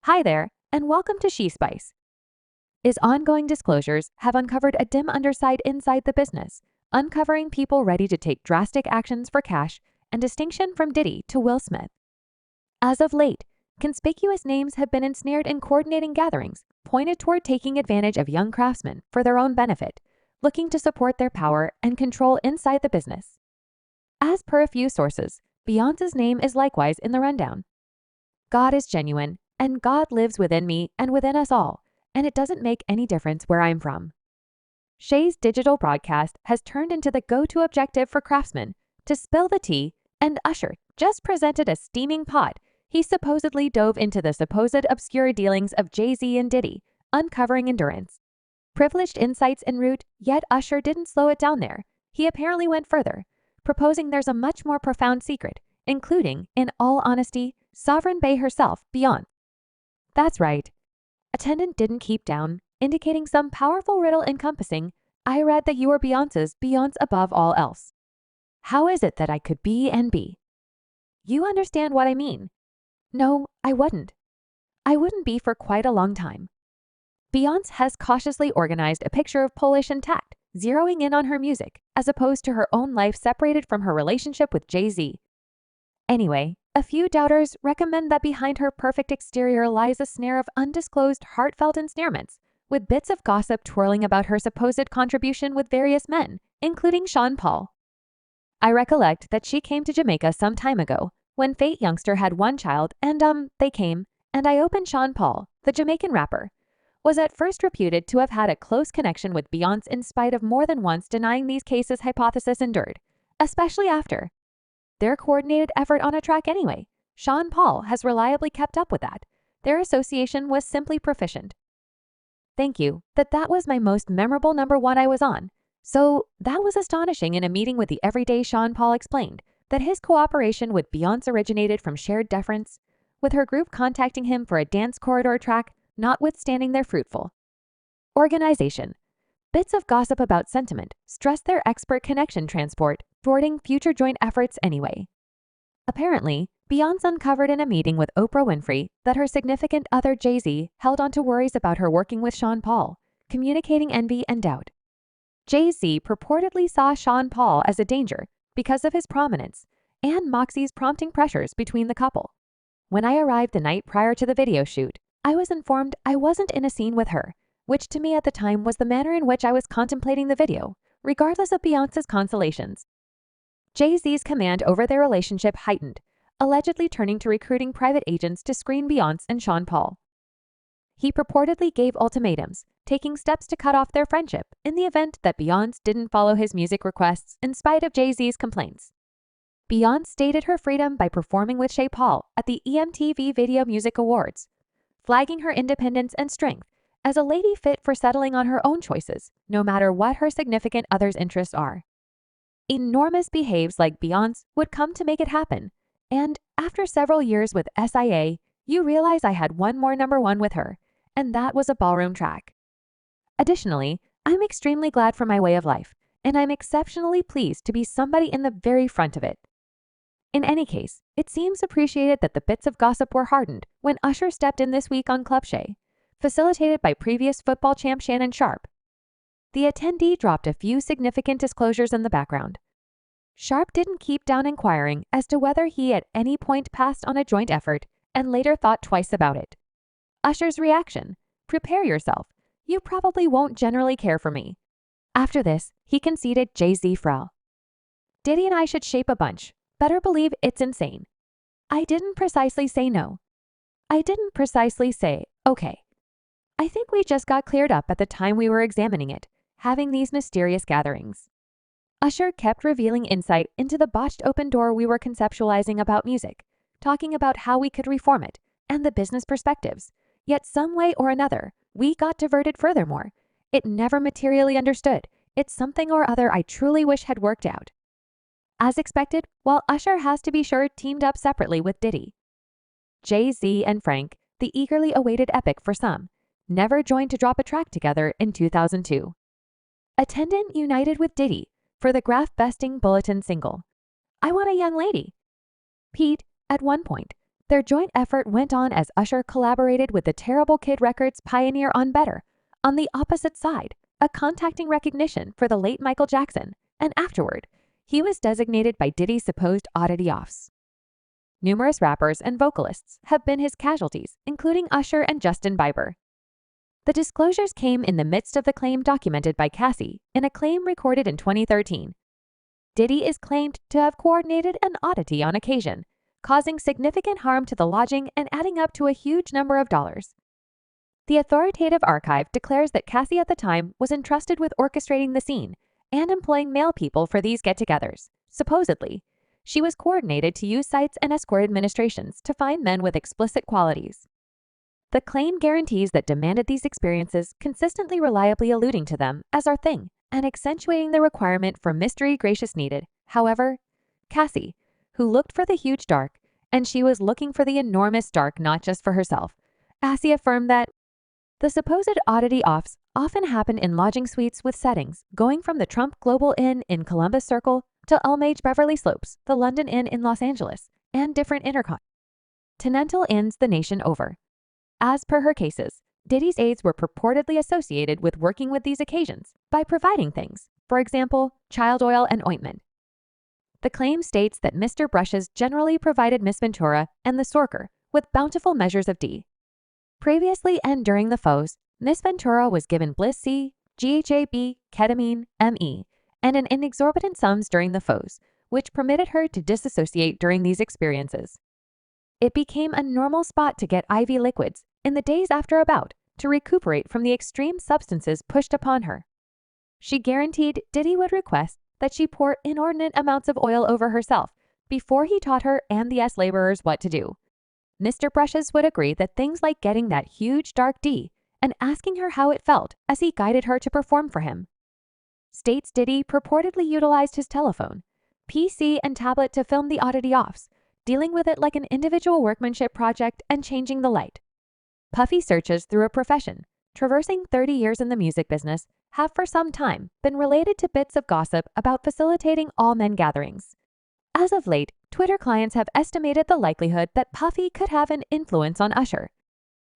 Hi there, and welcome to She Spice. Is ongoing disclosures have uncovered a dim underside inside the business, uncovering people ready to take drastic actions for cash and distinction from Diddy to Will Smith. As of late, conspicuous names have been ensnared in coordinating gatherings pointed toward taking advantage of young craftsmen for their own benefit, looking to support their power and control inside the business. As per a few sources, Beyonce's name is likewise in the rundown. God is genuine, and God lives within me and within us all, and it doesn't make any difference where I'm from. Shay's digital broadcast has turned into the go-to objective for craftsmen to spill the tea, and Usher just presented a steaming pot. He supposedly dove into the supposed obscure dealings of Jay-Z and Diddy, uncovering endurance. Privileged insights en route, yet Usher didn't slow it down there. He apparently went further, proposing there's a much more profound secret, including, in all honesty, Sovereign Bae herself, Beyonce. That's right. Attendant didn't keep down, indicating some powerful riddle encompassing, I read that you were Beyonce's Beyonce above all else. How is it that I could be and be? You understand what I mean? No, I wouldn't. I wouldn't be for quite a long time. Beyonce has cautiously organized a picture of Polish intact, zeroing in on her music, as opposed to her own life separated from her relationship with Jay-Z. Anyway, a few doubters recommend that behind her perfect exterior lies a snare of undisclosed heartfelt ensnarements, with bits of gossip twirling about her supposed contribution with various men, including Sean Paul. I recollect that she came to Jamaica some time ago, when Fate Youngster had one child, and they came, and I opened Sean Paul, the Jamaican rapper, was at first reputed to have had a close connection with Beyonce in spite of more than once denying these cases hypothesis endured, especially after their coordinated effort on a track anyway. Sean Paul has reliably kept up with that. Their association was simply proficient. Thank you, that was my most memorable number one I was on. So that was astonishing. In a meeting with the everyday Sean Paul explained that his cooperation with Beyonce originated from shared deference, with her group contacting him for a dance corridor track, notwithstanding their fruitful organization. Bits of gossip about sentiment stress their expert connection transport, thwarting future joint efforts anyway. Apparently, Beyonce uncovered in a meeting with Oprah Winfrey that her significant other Jay-Z held on to worries about her working with Sean Paul, communicating envy and doubt. Jay-Z purportedly saw Sean Paul as a danger because of his prominence and Moxie's prompting pressures between the couple. When I arrived the night prior to the video shoot, I was informed I wasn't in a scene with her, which to me at the time was the manner in which I was contemplating the video, regardless of Beyonce's consolations. Jay-Z's command over their relationship heightened, allegedly turning to recruiting private agents to screen Beyonce and Sean Paul. He purportedly gave ultimatums, taking steps to cut off their friendship in the event that Beyonce didn't follow his music requests in spite of Jay-Z's complaints. Beyonce stated her freedom by performing with Sean Paul at the MTV Video Music Awards, flagging her independence and strength as a lady fit for settling on her own choices, no matter what her significant other's interests are. Enormous behaves like Beyonce would come to make it happen, and after several years with SIA, you realize I had one more number one with her, and that was a ballroom track. Additionally, I'm extremely glad for my way of life, and I'm exceptionally pleased to be somebody in the very front of it. In any case, it seems appreciated that the bits of gossip were hardened when Usher stepped in this week on Club Shay, facilitated by previous football champ Shannon Sharpe. The attendee dropped a few significant disclosures in the background. Sharpe didn't keep down inquiring as to whether he at any point passed on a joint effort and later thought twice about it. Usher's reaction: prepare yourself. You probably won't generally care for me. After this, he conceded Jay-Z Frel. Diddy and I should shape a bunch. Better believe it's insane. I didn't precisely say no. I didn't precisely say, okay. I think we just got cleared up at the time we were examining it, having these mysterious gatherings. Usher kept revealing insight into the botched open door we were conceptualizing about music, talking about how we could reform it and the business perspectives. Yet some way or another, we got diverted furthermore. It never materially understood. It's something or other I truly wish had worked out. As expected, while Usher has to be sure teamed up separately with Diddy, Jay-Z and Frank, the eagerly awaited epic for some, never joined to drop a track together in 2002. Attendant united with Diddy for the graph-besting Bulletin single, I Want a Young Lady. Pete, at one point, Their joint effort went on as Usher collaborated with the Terrible Kid Records pioneer on Better. On the opposite side, a contacting recognition for the late Michael Jackson, and afterward, he was designated by Diddy's supposed oddity offs. Numerous rappers and vocalists have been his casualties, including Usher and Justin Bieber. The disclosures came in the midst of the claim documented by Cassie in a claim recorded in 2013. Diddy is claimed to have coordinated an oddity on occasion, causing significant harm to the lodging and adding up to a huge number of dollars. The authoritative archive declares that Cassie at the time was entrusted with orchestrating the scene and employing male people for these get-togethers. Supposedly, she was coordinated to use sites and escort administrations to find men with explicit qualities. The claim guarantees that demanded these experiences, consistently reliably alluding to them as our thing and accentuating the requirement for mystery gracious needed. However, Cassie, who looked for the huge dark, and she was looking for the enormous dark not just for herself, Cassie affirmed that the supposed oddity offs often happen in lodging suites with settings going from the Trump Global Inn in Columbus Circle to Ulmage Beverly Slopes, the London Inn in Los Angeles, and different intercontinental inns the nation over. As per her cases, Diddy's aides were purportedly associated with working with these occasions by providing things, for example, child oil and ointment. The claim states that Mr. Brushes generally provided Miss Ventura and the Sorker with bountiful measures of D. Previously and during the foes, Miss Ventura was given Bliss C, GHAB, ketamine, ME, and in exorbitant sums during the foes, which permitted her to disassociate during these experiences. It became a normal spot to get IV liquids in the days after a bout to recuperate from the extreme substances pushed upon her. She guaranteed Diddy would request that she pour inordinate amounts of oil over herself before he taught her and the laborers what to do. Mr. Brushes would agree that things like getting that huge dark D and asking her how it felt as he guided her to perform for him. States Diddy purportedly utilized his telephone, PC, and tablet to film the oddity offs, dealing with it like an individual workmanship project and changing the light. Puffy searches through a profession, traversing 30 years in the music business, have for some time been related to bits of gossip about facilitating all-men gatherings. As of late, Twitter clients have estimated the likelihood that Puffy could have an influence on Usher.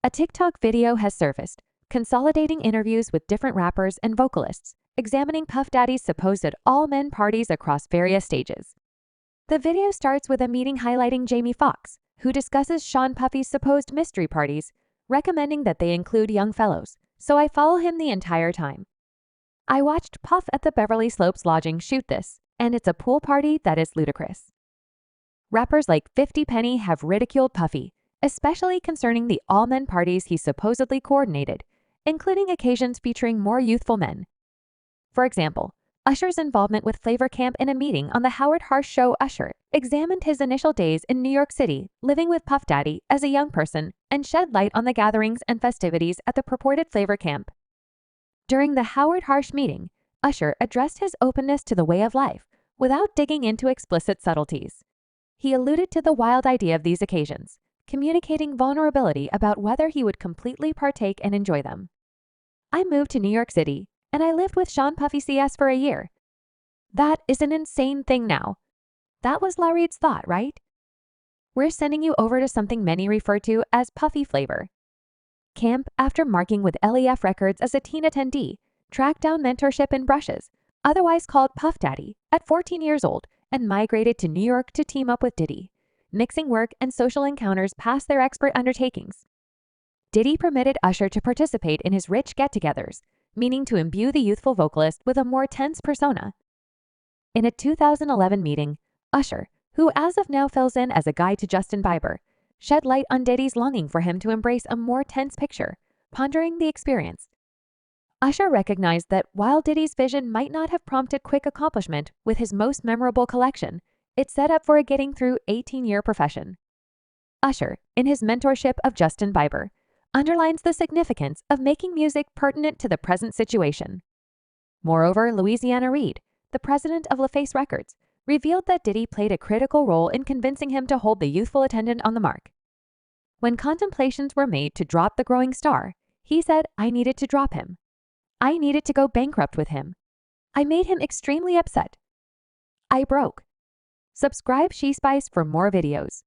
A TikTok video has surfaced, consolidating interviews with different rappers and vocalists, examining Puff Daddy's supposed all-men parties across various stages. The video starts with a meeting highlighting Jamie Foxx, who discusses Sean Puffy's supposed mystery parties, recommending that they include young fellows, so I follow him the entire time. I watched Puff at the Beverly Slopes lodging shoot this, and it's a pool party that is ludicrous. Rappers like 50 Penny have ridiculed Puffy, especially concerning the all-men parties he supposedly coordinated, including occasions featuring more youthful men. For example, Usher's involvement with Flavor Camp in a meeting on the Howard Harsh show. Usher examined his initial days in New York City, living with Puff Daddy as a young person, and shed light on the gatherings and festivities at the purported Flavor Camp. During the Howard Harsh meeting, Usher addressed his openness to the way of life without digging into explicit subtleties. He alluded to the wild idea of these occasions, communicating vulnerability about whether he would completely partake and enjoy them. I moved to New York City, and I lived with Sean Puffy CS for a year. That is an insane thing now. That was Lareed's thought, right? We're sending you over to something many refer to as Puffy Flavor Camp after marking with LEF Records as a teen attendee, tracked down mentorship in Brushes, otherwise called Puff Daddy, at 14 years old and migrated to New York to team up with Diddy, mixing work and social encounters past their expert undertakings. Diddy permitted Usher to participate in his rich get-togethers, meaning to imbue the youthful vocalist with a more tense persona. In a 2011 meeting, Usher, who as of now fills in as a guide to Justin Bieber, shed light on Diddy's longing for him to embrace a more tense picture, pondering the experience. Usher recognized that while Diddy's vision might not have prompted quick accomplishment with his most memorable collection, it set up for a getting-through 18-year profession. Usher, in his mentorship of Justin Bieber, underlines the significance of making music pertinent to the present situation. Moreover, Louisiana Reed, the president of LaFace Records, revealed that Diddy played a critical role in convincing him to hold the youthful attendant on the mark. When contemplations were made to drop the growing star, he said, "I needed to drop him. I needed to go bankrupt with him. I made him extremely upset. I broke." Subscribe She Spice for more videos.